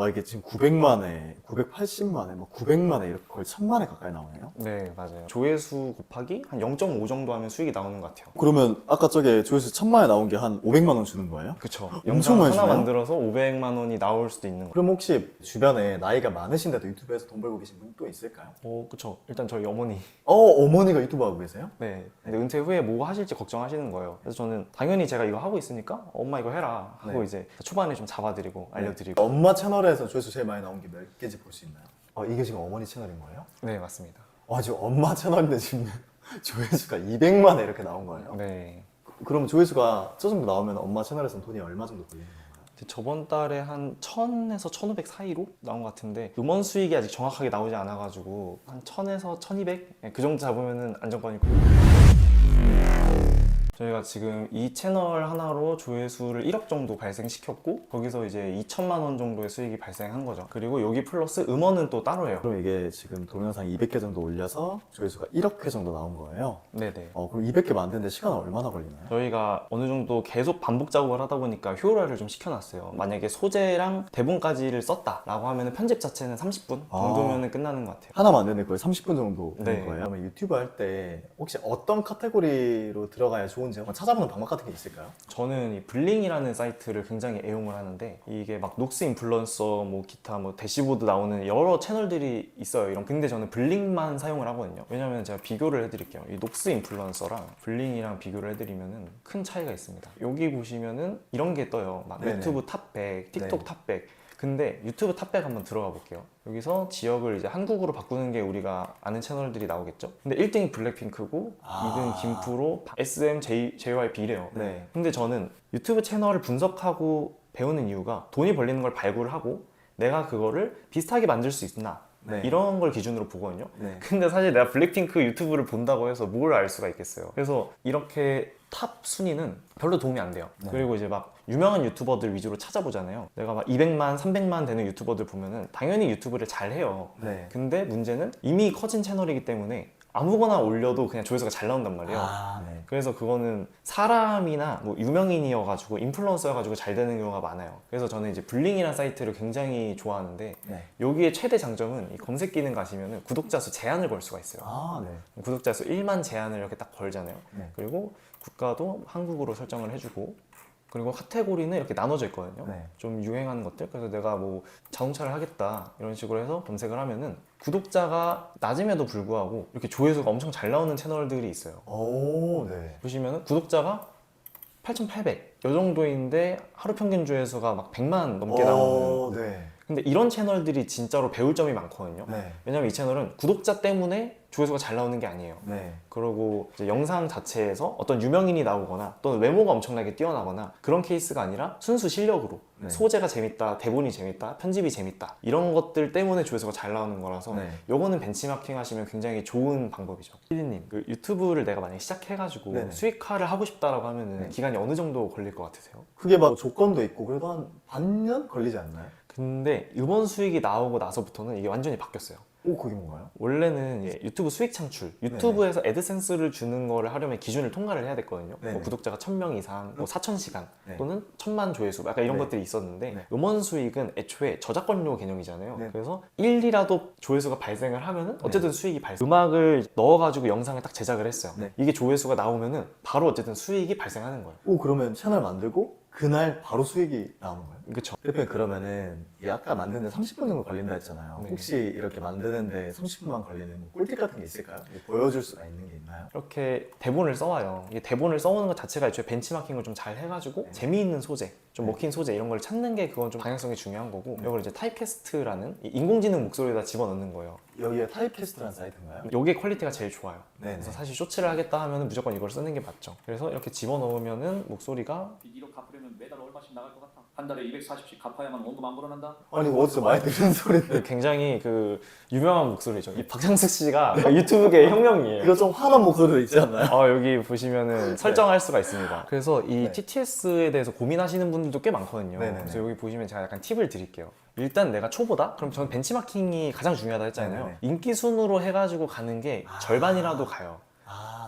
와, 이게 지금 900만에, 980만에, 뭐 900만에 이렇게 거의 1000만에 가까이 나오네요. 네, 맞아요. 조회수 곱하기 한 0.5 정도 하면 수익이 나오는 것 같아요. 그러면 아까 저게 조회수 1000만에 나온 게 한 500만 원 주는 거예요? 그쵸. 엄청 영상 많이 하나 주네요? 만들어서 500만 원이 나올 수도 있는 거예요. 그럼 혹시 주변에 나이가 많으신데도 유튜브에서 돈 벌고 계신 분이 또 있을까요? 그쵸. 일단 저희 어머니. 어머니가 유튜브 하고 계세요? 네. 근데 은퇴 후에 뭐 하실지 걱정하시는 거예요. 그래서 저는 당연히 제가 이거 하고 있으니까 엄마 이거 해라 하고 네. 이제 초반에 좀 잡아드리고 알려드리고. 엄마 채널에서 조회수 제일 많이 나온 게 몇 개인지 볼 수 있나요? 이게 지금 어머니 채널인 거예요? 네, 맞습니다. 와, 지금 엄마 채널인데 지금 조회수가 200만에 이렇게 나온 거예요? 네. 그럼 조회수가 저 정도 나오면 엄마 채널에서는 돈이 얼마 정도 걸리는 건가요? 저번 달에 한 1000에서 1500 사이로 나온 것 같은데 음원 수익이 아직 정확하게 나오지 않아가지고 한 1000에서 1200? 네, 그 정도 잡으면 안정권이고. 저희가 지금 이 채널 하나로 조회수를 1억 정도 발생시켰고 거기서 이제 2천만 원 정도의 수익이 발생한 거죠. 그리고 여기 플러스 음원은 또 따로 해요. 그럼 이게 지금 동영상 200개 정도 올려서 조회수가 1억 회 정도 나온 거예요? 네네. 그럼 200개 만드는데 시간은 얼마나 걸리나요? 저희가 어느 정도 계속 반복 작업을 하다 보니까 효율화를 좀 시켜놨어요. 만약에 소재랑 대본까지를 썼다라고 하면 편집 자체는 30분 정도면 끝나는 것 같아요. 하나 만드는데 거의 30분 정도 되는 네. 거예요? 그러면 유튜브 할 때 혹시 어떤 카테고리로 들어가야 좋은지 한번 찾아보는 방법 같은 게 있을까요? 저는 이 블링이라는 사이트를 굉장히 애용을 하는데 이게 막 녹스 인플루언서 뭐 기타 뭐 대시보드 나오는 여러 채널들이 있어요. 이런 근데 저는 블링만 사용을 하거든요. 왜냐면 제가 비교를 해드릴게요. 이 녹스 인플루언서랑 블링이랑 비교를 해드리면은 큰 차이가 있습니다. 여기 보시면은 이런 게 떠요. 막 네네. 유튜브 탑 100, 틱톡 네. 탑 100. 근데 유튜브 탑100 한번 들어가 볼게요. 여기서 지역을 이제 한국으로 바꾸는 게 우리가 아는 채널들이 나오겠죠. 근데 1등이 블랙핑크고 2등 김프로, SM, JYP 이래요. 네. 근데 저는 유튜브 채널을 분석하고 배우는 이유가 돈이 벌리는 걸 발굴을 하고 내가 그거를 비슷하게 만들 수 있나 네. 이런 걸 기준으로 보거든요. 네. 근데 사실 내가 블랙핑크 유튜브를 본다고 해서 뭘 알 수가 있겠어요. 그래서 이렇게 탑 순위는 별로 도움이 안 돼요. 네. 그리고 이제 막 유명한 유튜버들 위주로 찾아보잖아요. 내가 막 200만, 300만 되는 유튜버들 보면은 당연히 유튜브를 잘 해요. 네. 근데 문제는 이미 커진 채널이기 때문에 아무거나 올려도 그냥 조회수가 잘 나온단 말이에요. 네. 그래서 그거는 사람이나 뭐 유명인이어가지고 인플루언서여가지고 잘 되는 경우가 많아요. 그래서 저는 이제 블링이라는 사이트를 굉장히 좋아하는데 네. 여기에 최대 장점은 이 검색 기능 가시면은 구독자 수 제한을 걸 수가 있어요. 네. 구독자 수 1만 제한을 이렇게 딱 걸잖아요. 네. 그리고 국가도 한국으로 설정을 해주고 그리고 카테고리는 이렇게 나눠져 있거든요. 네. 좀 유행하는 것들. 그래서 내가 뭐 자동차를 하겠다 이런 식으로 해서 검색을 하면은 구독자가 낮음에도 불구하고 이렇게 조회수가 엄청 잘 나오는 채널들이 있어요. 네. 보시면은 구독자가 8,800 이 정도인데 하루 평균 조회수가 막 100만 넘게 나오는. 네. 근데 이런 채널들이 진짜로 배울 점이 많거든요. 네. 왜냐면 이 채널은 구독자 때문에 조회수가 잘 나오는 게 아니에요. 네. 그리고 이제 영상 자체에서 어떤 유명인이 나오거나 또는 외모가 엄청나게 뛰어나거나 그런 케이스가 아니라 순수 실력으로 네. 소재가 재밌다, 대본이 재밌다, 편집이 재밌다 이런 것들 때문에 조회수가 잘 나오는 거라서 네. 요거는 벤치마킹 하시면 굉장히 좋은 방법이죠. 피디님, 그 유튜브를 내가 만약에 시작해가지고 네네. 수익화를 하고 싶다라고 하면은 네. 기간이 어느 정도 걸릴 것 같으세요? 그게 막 조건도 있고 그래도 한 반년 걸리지 않나요? 근데 음원 수익이 나오고 나서부터는 이게 완전히 바뀌었어요. 그게 뭔가요? 원래는 이제 유튜브 수익 창출, 유튜브에서 애드센스를 주는 거를 하려면 기준을 통과를 해야 됐거든요. 네네. 뭐 구독자가 1000명 이상, 뭐 4000시간 네. 또는 1000만 조회수 약간 이런 네. 것들이 있었는데 네. 음원 수익은 애초에 저작권료 개념이잖아요. 네. 그래서 1이라도 조회수가 발생을 하면은 어쨌든 수익이 발생. 음악을 넣어가지고 영상을 딱 제작을 했어요. 네. 이게 조회수가 나오면은 바로 어쨌든 수익이 발생하는 거예요. 그러면 채널 만들고 그날 바로 수익이 나오는 거예요? 그쵸? 대표님 그러면은 이게 아까 만드는데 30분 정도 걸린다 했잖아요. 네. 혹시 이렇게 만드는데 30분만 걸리는 뭐 꿀팁 같은 게 있을까요? 보여줄 수가 있는 게 있나요? 이렇게 대본을 써와요. 이게 대본을 써오는 것 자체가 애초에 벤치마킹을 좀 잘 해가지고 재미있는 소재, 좀 먹힌 소재 이런 걸 찾는 게 그건 좀 방향성이 중요한 거고 이걸 이제 타입캐스트라는 이 인공지능 목소리에다 집어넣는 거예요. 여기가 타입캐스트라는 사이트인가요? 요게 퀄리티가 제일 좋아요. 네네. 그래서 사실 쇼츠를 하겠다 하면 무조건 이걸 쓰는 게 맞죠. 그래서 이렇게 집어넣으면은 목소리가 빚 1억 갚으려면 매달 얼마씩 나갈 것 같아? 한 달에 240씩 갚아야만 원금 안 불어난다? 아니 어디서 많이 들은 소리인데 굉장히 그 유명한 목소리죠. 이 박장석 씨가 유튜브계 혁명이에요. 이거 좀 화난 목소리도 있지 않나요? 여기 보시면은 설정할 수가 있습니다. 그래서 이 네. TTS에 대해서 고민하시는 분들도 꽤 많거든요. 네네네. 그래서 여기 보시면 제가 약간 팁을 드릴게요. 일단 내가 초보다? 그럼 저는 벤치마킹이 가장 중요하다 했잖아요. 네네네. 인기 순으로 해가지고 가는 게 절반이라도 가요.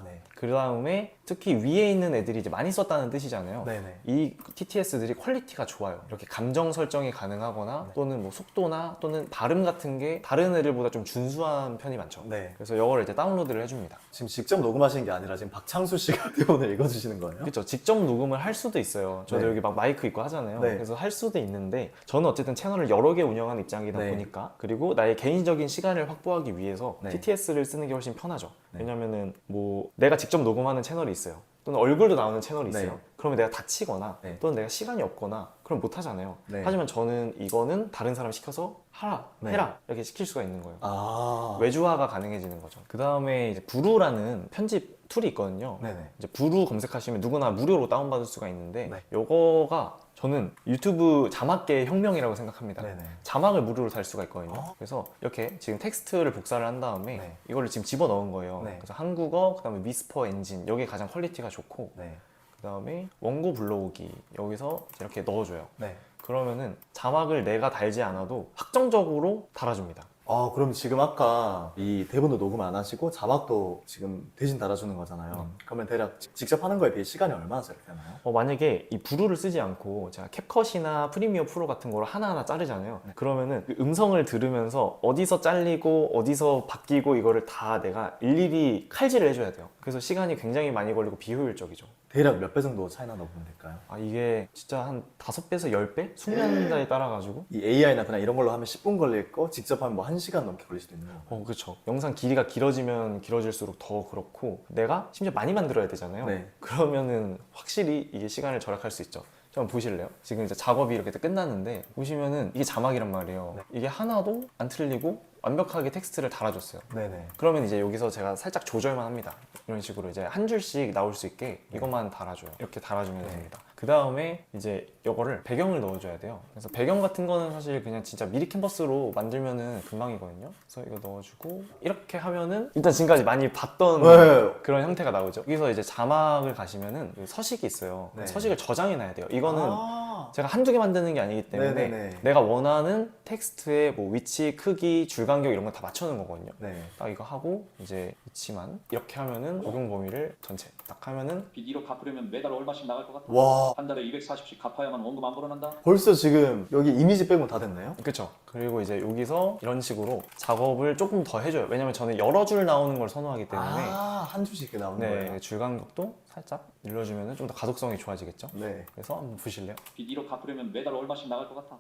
네. 그 다음에 특히 위에 있는 애들이 이제 많이 썼다는 뜻이잖아요. 네네. 이 TTS들이 퀄리티가 좋아요. 이렇게 감정 설정이 가능하거나 네. 또는 뭐 속도나 또는 발음 같은 게 다른 애들보다 좀 준수한 편이 많죠. 네. 그래서 이거를 이제 다운로드를 해줍니다. 지금 직접 녹음하시는 게 아니라 지금 박창수 씨가 대본을 읽어주시는 거예요? 그렇죠. 직접 녹음을 할 수도 있어요. 저도 네. 여기 막 마이크 있고 하잖아요. 네. 그래서 할 수도 있는데 저는 어쨌든 채널을 여러 개 운영하는 입장이다 네. 보니까 그리고 나의 개인적인 시간을 확보하기 위해서 네. TTS를 쓰는 게 훨씬 편하죠. 네. 왜냐면은 뭐 내가 직접 녹음하는 채널이 있어요. 또는 얼굴도 나오는 채널이 있어요. 네. 그러면 내가 다치거나 네. 또는 내가 시간이 없거나 그럼 못 하잖아요. 네. 하지만 저는 이거는 다른 사람 시켜서 하라, 네. 해라 이렇게 시킬 수가 있는 거예요. 아. 외주화가 가능해지는 거죠. 그 다음에 이제 부루라는 편집 툴이 있거든요. 네네. 이제 부루 검색하시면 누구나 무료로 다운받을 수가 있는데 네. 요거가 저는 유튜브 자막계의 혁명이라고 생각합니다. 네네. 자막을 무료로 달 수가 있거든요. 어? 그래서 이렇게 지금 텍스트를 복사를 한 다음에 네. 이거를 지금 집어넣은 거예요. 네. 그래서 한국어, 그 다음에 위스퍼 엔진 여기 가장 퀄리티가 좋고 네. 그 다음에 원고 불러오기 여기서 이렇게 넣어줘요. 네. 그러면은 자막을 내가 달지 않아도 확정적으로 달아줍니다. 아, 그럼 지금 아까 이 대본도 녹음 안 하시고 자막도 지금 대신 달아주는 거잖아요. 그러면 대략 직접 하는 거에 비해 시간이 얼마나 되나요? 만약에 이 부루를 쓰지 않고 제가 캡컷이나 프리미어 프로 같은 거를 하나하나 자르잖아요. 네. 그러면은 그 음성을 들으면서 어디서 잘리고 어디서 바뀌고 이거를 다 내가 일일이 칼질을 해줘야 돼요. 그래서 시간이 굉장히 많이 걸리고 비효율적이죠. 대략 몇 배 정도 차이나 넣으면 될까요? 이게 진짜 한 5배에서 10배? 숙련자에 따라가지고 이 AI나 그냥 이런 걸로 하면 10분 걸릴 거 직접 하면 뭐 1시간 넘게 걸릴 수도 있는 거. 그렇죠. 영상 길이가 길어지면 길어질수록 더 그렇고 내가 심지어 많이 만들어야 되잖아요. 네. 그러면은 확실히 이게 시간을 절약할 수 있죠. 좀 보실래요? 지금 이제 작업이 이렇게 끝났는데 보시면은 이게 자막이란 말이에요. 네. 이게 하나도 안 틀리고 완벽하게 텍스트를 달아줬어요. 네네. 그러면 이제 여기서 제가 살짝 조절만 합니다. 이런 식으로 이제 한 줄씩 나올 수 있게 이것만 달아줘요. 이렇게 달아주면 네. 됩니다. 그 다음에 이제 이거를 배경을 넣어줘야 돼요. 그래서 배경 같은 거는 사실 그냥 진짜 미리 캔버스로 만들면은 금방이거든요. 그래서 이거 넣어주고 이렇게 하면은 일단 지금까지 많이 봤던 네. 그런 형태가 나오죠. 여기서 이제 자막을 가시면은 서식이 있어요. 네. 서식을 저장해놔야 돼요. 이거는 아. 제가 한두 개 만드는 게 아니기 때문에 네네네. 내가 원하는 텍스트의 뭐 위치, 크기, 줄간격 이런 거 다 맞춰놓은 거거든요. 네. 딱 이거 하고 이제 위치만 이렇게 하면은 적용 범위를 전체 딱 하면은 빚 1억 갚으려면 매달 얼마씩 나갈 것 같아? 와. 한 달에 240씩 갚아야만 원금 안 불어난다? 벌써 지금 여기 이미지 빼고 다 됐나요? 그쵸. 그리고 이제 여기서 이런 식으로 작업을 조금 더 해줘요. 왜냐면 저는 여러 줄 나오는 걸 선호하기 때문에 아, 한 줄씩 이렇게 나오는 거예요? 네, 줄간격도 살짝 늘려주면 좀 더 가독성이 좋아지겠죠. 네. 그래서 한번 보실래요? 빚 1억 갚으려면 매달 얼마씩 나갈 것 같아?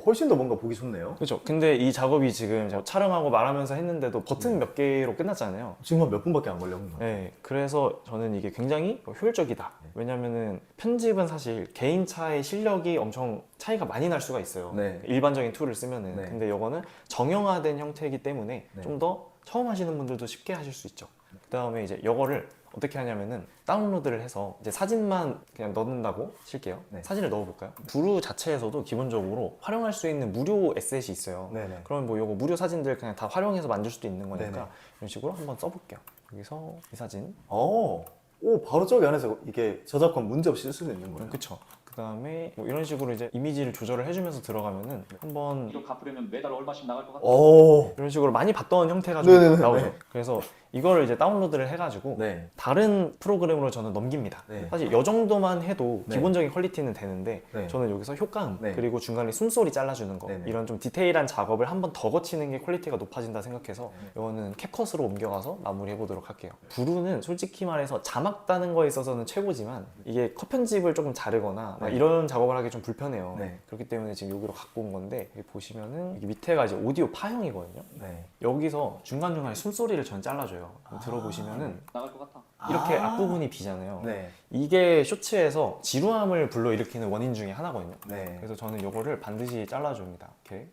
훨씬 더 뭔가 보기 좋네요. 그렇죠. 근데 이 작업이 지금 제가 촬영하고 말하면서 했는데도 버튼 몇 개로 끝났잖아요. 지금 한 몇 분밖에 안 걸려본 거예요. 네, 그래서 저는 이게 굉장히 효율적이다. 왜냐면은 편집은 사실 개인차의 실력이 엄청 차이가 많이 날 수가 있어요. 네. 일반적인 툴을 쓰면은. 네. 근데 이거는 정형화된 형태이기 때문에 네. 좀 더 처음 하시는 분들도 쉽게 하실 수 있죠. 그 다음에 이제 이거를 어떻게 하냐면은 다운로드를 해서 이제 사진만 그냥 넣는다고 칠게요. 네. 사진을 넣어볼까요? 부루 자체에서도 기본적으로 활용할 수 있는 무료 에셋이 있어요. 네네. 그러면 뭐 이거 무료 사진들 그냥 다 활용해서 만들 수도 있는 거니까 네네. 이런 식으로 한번 써볼게요. 여기서 이 사진. 바로 저기 안에서 이게 저작권 문제 없이 쓸 수도 있는 거예요. 그쵸. 그 다음에 뭐 이런 식으로 이제 이미지를 조절을 해주면서 들어가면은 한번 1억 갚으려면 매달 얼마씩 나갈 것 같아? 오. 이런 식으로 많이 봤던 형태가 좀 네네네. 나오죠. 네. 그래서 이거를 이제 다운로드를 해가지고 네. 다른 프로그램으로 저는 넘깁니다. 네. 사실 이 정도만 해도 네. 기본적인 퀄리티는 되는데 네. 저는 여기서 효과음 네. 그리고 중간에 숨소리 잘라주는 거 네네. 이런 좀 디테일한 작업을 한 번 더 거치는 게 퀄리티가 높아진다 생각해서 네. 이거는 캡컷으로 옮겨가서 마무리해 보도록 할게요. 부루는 솔직히 말해서 자막 따는 거에 있어서는 최고지만 이게 컷 편집을 조금 자르거나 막 네. 이런 작업을 하기 좀 불편해요. 네. 그렇기 때문에 지금 여기로 갖고 온 건데 여기 보시면은 여기 밑에가 이제 오디오 파형이거든요. 네. 여기서 중간중간에 숨소리를 전 잘라줘요. 아. 들어보시면은 나갈 것 같아? 이렇게 아. 앞부분이 비잖아요. 네. 이게 쇼츠에서 지루함을 불러일으키는 원인 중에 하나거든요. 네. 그래서 저는 이거를 반드시 잘라줍니다. 이렇게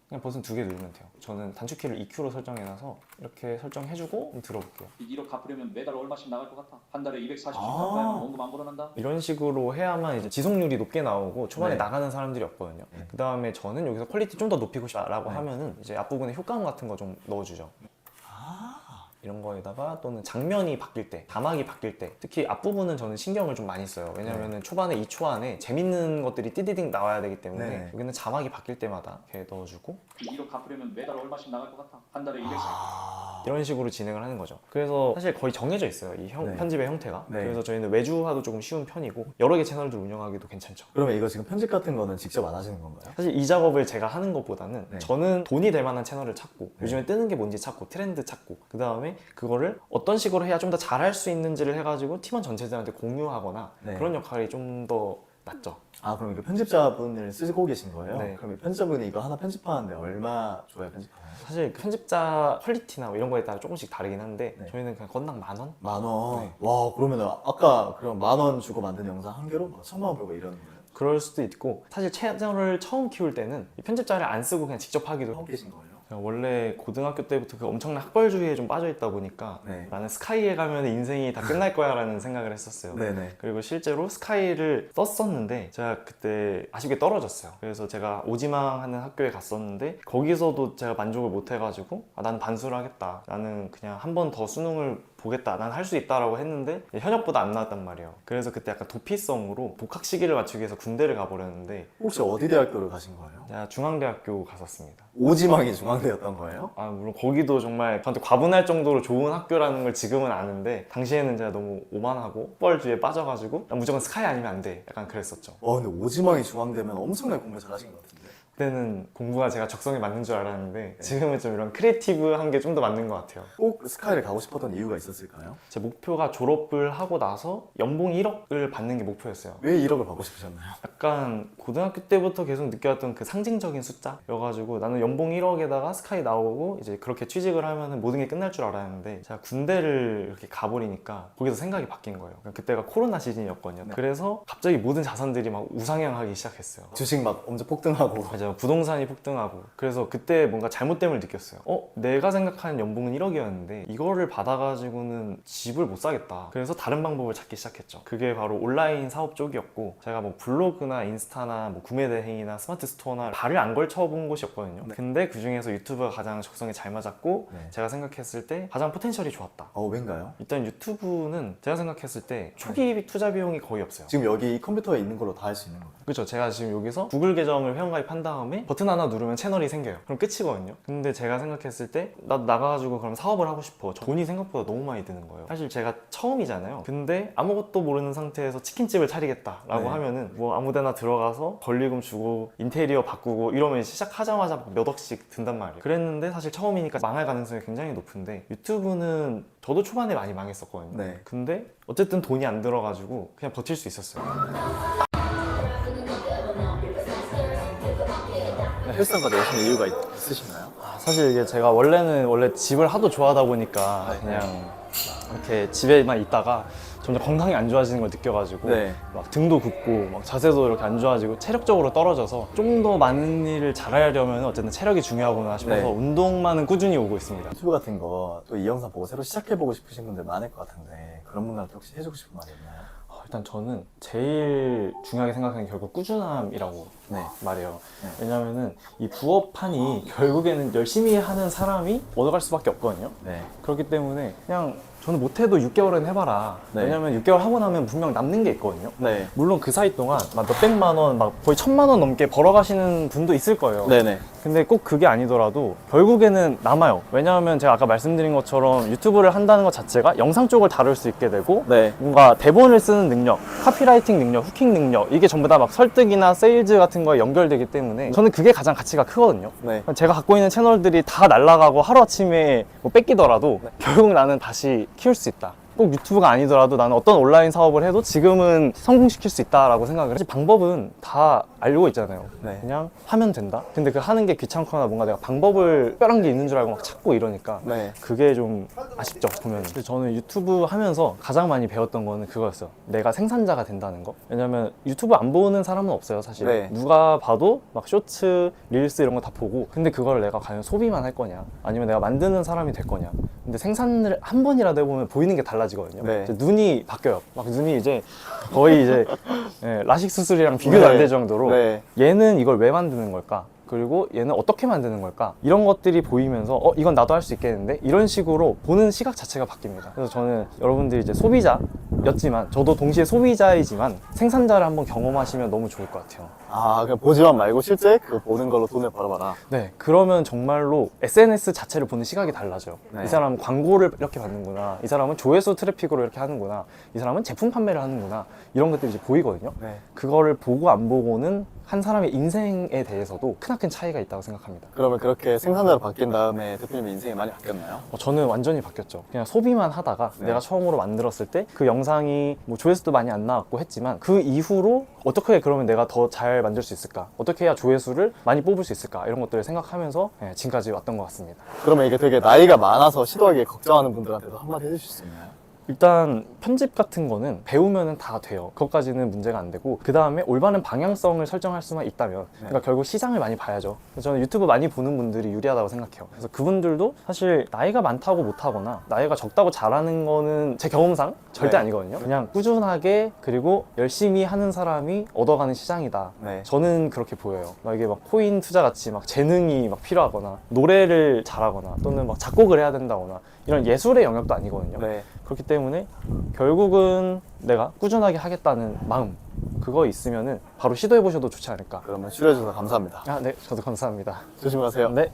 그냥 버튼 2개 누르면 돼요. 저는 단축키를 EQ로 설정해놔서 이렇게 설정해주고 한번 들어볼게요. 빚 1억 갚으려면 매달 얼마씩 나갈 것 같아? 한 달에 240씩 아. 갚아야만 원금 안 불어난다? 이런 식으로 해야만 이제 지속률이 높게 나오고 초반에 네. 나가는 사람들이 없거든요. 네. 그 다음에 저는 여기서 퀄리티 좀 더 높이고 싶다라고 네. 하면은 이제 앞부분에 효과음 같은 거 좀 넣어주죠. 이런 거에다가 또는 장면이 바뀔 때, 자막이 바뀔 때 특히 앞부분은 저는 신경을 좀 많이 써요. 왜냐면은 초반에 2초 안에 재밌는 것들이 띠디딩 나와야 되기 때문에 네. 여기는 자막이 바뀔 때마다 이렇게 넣어주고 빚 1억 갚으려면 매달 얼마씩 나갈 것 같아? 한 달에 240씩 이런 식으로 진행을 하는 거죠. 그래서 사실 거의 정해져 있어요, 이 네. 편집의 형태가. 네. 그래서 저희는 외주화도 조금 쉬운 편이고 여러 개 채널들 운영하기도 괜찮죠. 그러면 이거 지금 편집 같은 거는 직접 안 하시는 건가요? 사실 이 작업을 제가 하는 것보다는 네. 저는 돈이 될 만한 채널을 찾고 네. 요즘에 뜨는 게 뭔지 찾고 트렌드 찾고 그 다음에 그거를 어떤 식으로 해야 좀 더 잘할 수 있는지를 해가지고 팀원 전체들한테 공유하거나 네. 그런 역할이 좀 더 낫죠. 아, 그럼 이거 편집자분을 쓰고 계신 거예요? 네. 그럼 이 편집자분이 이거 하나 편집하는데 얼마 줘야 편집하나요? 사실 그 편집자 퀄리티나 뭐 이런 거에 따라 조금씩 다르긴 한데 네. 저희는 그냥 건당 10,000원? 10,000원? 네. 와, 그러면 아까 그럼 10,000원 주고 만든 영상 한 개로 막 1,000만 원 벌고 이러는 거예요? 그럴 수도 있고 사실 채널을 처음 키울 때는 이 편집자를 안 쓰고 그냥 직접 하기도 하고 계신 거예요? 제가 원래 고등학교 때부터 그 엄청난 학벌주의에 좀 빠져 있다 보니까 네. 나는 스카이에 가면 인생이 다 끝날 거야 라는 생각을 했었어요. 네네. 그리고 실제로 스카이를 떴었는데 제가 그때 아쉽게 떨어졌어요. 그래서 제가 오지망하는 학교에 갔었는데 거기서도 제가 만족을 못 해가지고 나는 반수를 하겠다, 나는 그냥 한 번 더 수능을 보겠다, 난 할 수 있다라고 했는데 현역보다 안 나왔단 말이에요. 그래서 그때 약간 도피성으로 복학 시기를 맞추기 위해서 군대를 가버렸는데 혹시 어디 대학교를 가신 거예요? 제가 중앙대학교 갔었습니다. 오지망이 중앙대였던 거예요? 아, 물론 거기도 정말 저한테 과분할 정도로 좋은 학교라는 걸 지금은 아는데 당시에는 제가 너무 오만하고 학벌주의에 빠져가지고 난 무조건 스카이 아니면 안 돼, 약간 그랬었죠. 와, 근데 오지망이 중앙대면 엄청나게 공부 잘하신 것 같은데. 그때는 공부가 제가 적성에 맞는 줄 알았는데 지금은 좀 이런 크리에이티브한 게 좀 더 맞는 것 같아요. 꼭 스카이를 가고 싶었던 이유가 있었을까요? 제 목표가 졸업을 하고 나서 연봉 1억을 받는 게 목표였어요. 왜 1억을 받고 싶으셨나요? 약간 고등학교 때부터 계속 느껴왔던 그 상징적인 숫자여가지고 나는 연봉 1억에다가 스카이 나오고 이제 그렇게 취직을 하면 모든 게 끝날 줄 알았는데 제가 군대를 이렇게 가버리니까 거기서 생각이 바뀐 거예요. 그때가 코로나 시즌이었거든요. 네. 그래서 갑자기 모든 자산들이 막 우상향하기 시작했어요. 주식 막 엄청 폭등하고. 맞아요. 부동산이 폭등하고. 그래서 그때 뭔가 잘못됨을 느꼈어요. 내가 생각하는 연봉은 1억이었는데 이거를 받아가지고는 집을 못 사겠다. 그래서 다른 방법을 찾기 시작했죠. 그게 바로 온라인 사업 쪽이었고 제가 뭐 블로그나 인스타나 뭐 구매 대행이나 스마트 스토어나 발을 안 걸쳐본 곳이었거든요. 네. 근데 그 중에서 유튜브가 가장 적성에 잘 맞았고 네. 제가 생각했을 때 가장 포텐셜이 좋았다. 왠가요? 일단 유튜브는 제가 생각했을 때 초기 투자 비용이 거의 없어요. 지금 여기 이 컴퓨터에 있는 걸로 다 할 수 있는 거예요? 그렇죠. 제가 지금 여기서 구글 계정을 회원가입한 다음에 버튼 하나 누르면 채널이 생겨요. 그럼 끝이거든요. 근데 제가 생각했을 때 나도 나가가지고 그럼 사업을 하고 싶어. 돈이 생각보다 너무 많이 드는 거예요. 사실 제가 처음이잖아요. 근데 아무것도 모르는 상태에서 치킨집을 차리겠다라고 네. 하면은 뭐 아무데나 들어가서 권리금 주고 인테리어 바꾸고 이러면 시작하자마자 몇 억씩 든단 말이에요. 그랬는데 사실 처음이니까 망할 가능성이 굉장히 높은데 유튜브는 저도 초반에 많이 망했었거든요. 네. 근데 어쨌든 돈이 안 들어가지고 그냥 버틸 수 있었어요. 헬스장까지 오신 이유가 있으신가요? 사실 이게 제가 원래 집을 하도 좋아하다 보니까 그냥 이렇게 집에만 있다가 점점 건강이 안 좋아지는 걸 느껴가지고 네. 막 등도 굽고 막 자세도 이렇게 안 좋아지고 체력적으로 떨어져서 좀 더 많은 일을 잘하려면 어쨌든 체력이 중요하구나 싶어서 네. 운동만은 꾸준히 오고 있습니다. 유튜브 같은 거 또 이 영상 보고 새로 시작해보고 싶으신 분들 많을 것 같은데 그런 분들한테 혹시 해주고 싶은 말이 있나요? 일단 저는 제일 중요하게 생각하는 게 결국 꾸준함이라고 네. 말해요. 네. 왜냐면은 이 부업판이 결국에는 열심히 하는 사람이 얻어갈 수밖에 없거든요. 네. 그렇기 때문에 그냥 저는 못해도 6개월은 해봐라. 네. 왜냐면 6개월 하고 나면 분명 남는 게 있거든요. 네. 물론 그 사이 동안 막 몇백만 원, 막 거의 1,000만 원 넘게 벌어가시는 분도 있을 거예요. 네네. 근데 꼭 그게 아니더라도 결국에는 남아요. 왜냐하면 제가 아까 말씀드린 것처럼 유튜브를 한다는 것 자체가 영상 쪽을 다룰 수 있게 되고 네. 뭔가 대본을 쓰는 능력, 카피라이팅 능력, 후킹 능력 이게 전부 다 막 설득이나 세일즈 같은 거에 연결되기 때문에 저는 그게 가장 가치가 크거든요. 네. 제가 갖고 있는 채널들이 다 날아가고 하루아침에 뭐 뺏기더라도 결국 나는 다시 키울 수 있다. 꼭 유튜브가 아니더라도 나는 어떤 온라인 사업을 해도 지금은 성공시킬 수 있다라고 생각을 해요. 사실 방법은 다 알고 있잖아요. 네. 그냥 하면 된다. 근데 그 하는 게 귀찮거나 뭔가 내가 방법을 특별한 게 있는 줄 알고 막 찾고 이러니까 네. 그게 좀 아쉽죠, 보면. 근데 저는 유튜브 하면서 가장 많이 배웠던 거는 그거였어요. 내가 생산자가 된다는 거. 왜냐면 유튜브 안 보는 사람은 없어요, 사실. 네. 누가 봐도 막 쇼츠, 릴스 이런 거 다 보고 근데 그거를 내가 과연 소비만 할 거냐 아니면 내가 만드는 사람이 될 거냐. 근데 생산을 한 번이라도 해보면 보이는 게 달라지거든요. 네. 이제 눈이 바뀌어요. 막 눈이 이제 거의 이제 라식 수술이랑 비교도 안 될 정도로 네. 얘는 이걸 왜 만드는 걸까? 그리고 얘는 어떻게 만드는 걸까? 이런 것들이 보이면서 이건 나도 할 수 있겠는데? 이런 식으로 보는 시각 자체가 바뀝니다. 그래서 저는 여러분들이 이제 소비자 소비자였지만 저도 동시에 소비자이지만 생산자를 한번 경험하시면 너무 좋을 것 같아요. 아, 그냥 보지만 말고 실제 그 보는 걸로 돈을 벌어봐라. 네, 그러면 정말로 SNS 자체를 보는 시각이 달라져요. 네. 이 사람은 광고를 이렇게 받는구나, 이 사람은 조회수 트래픽으로 이렇게 하는구나, 이 사람은 제품 판매를 하는구나, 이런 것들이 이제 보이거든요. 네. 그거를 보고 안 보고는 한 사람의 인생에 대해서도 크나큰 차이가 있다고 생각합니다. 그러면 그렇게 생산자로 바뀐 다음에 대표님 인생이 많이 바뀌었나요? 저는 완전히 바뀌었죠. 그냥 소비만 하다가 네. 내가 처음으로 만들었을 때 그 영상이 뭐 조회수도 많이 안 나왔고 했지만 그 이후로 어떻게 그러면 내가 더 잘 만들 수 있을까? 어떻게 해야 조회수를 많이 뽑을 수 있을까? 이런 것들을 생각하면서 지금까지 왔던 것 같습니다. 그러면 이게 되게 나이가 많아서 시도하기 걱정하는 분들한테도 한마디 해주실 수 있나요? 일단 편집 같은 거는 배우면은 다 돼요. 그것까지는 문제가 안 되고, 그 다음에 올바른 방향성을 설정할 수만 있다면, 그러니까 결국 시장을 많이 봐야죠. 그래서 저는 유튜브 많이 보는 분들이 유리하다고 생각해요. 그래서 그분들도 사실 나이가 많다고 못하거나 나이가 적다고 잘하는 거는 제 경험상 절대 네. 아니거든요. 그냥 꾸준하게 그리고 열심히 하는 사람이 얻어가는 시장이다. 네. 저는 그렇게 보여요. 막 이게 막 코인 투자 같이 막 재능이 막 필요하거나 노래를 잘하거나 또는 막 작곡을 해야 된다거나 이런 예술의 영역도 아니거든요. 네. 그렇기 때문에 결국은 내가 꾸준하게 하겠다는 마음, 그거 있으면은 바로 시도해 보셔도 좋지 않을까. 그러면 출연해주셔서 감사합니다. 네, 저도 감사합니다. 조심하세요. 네.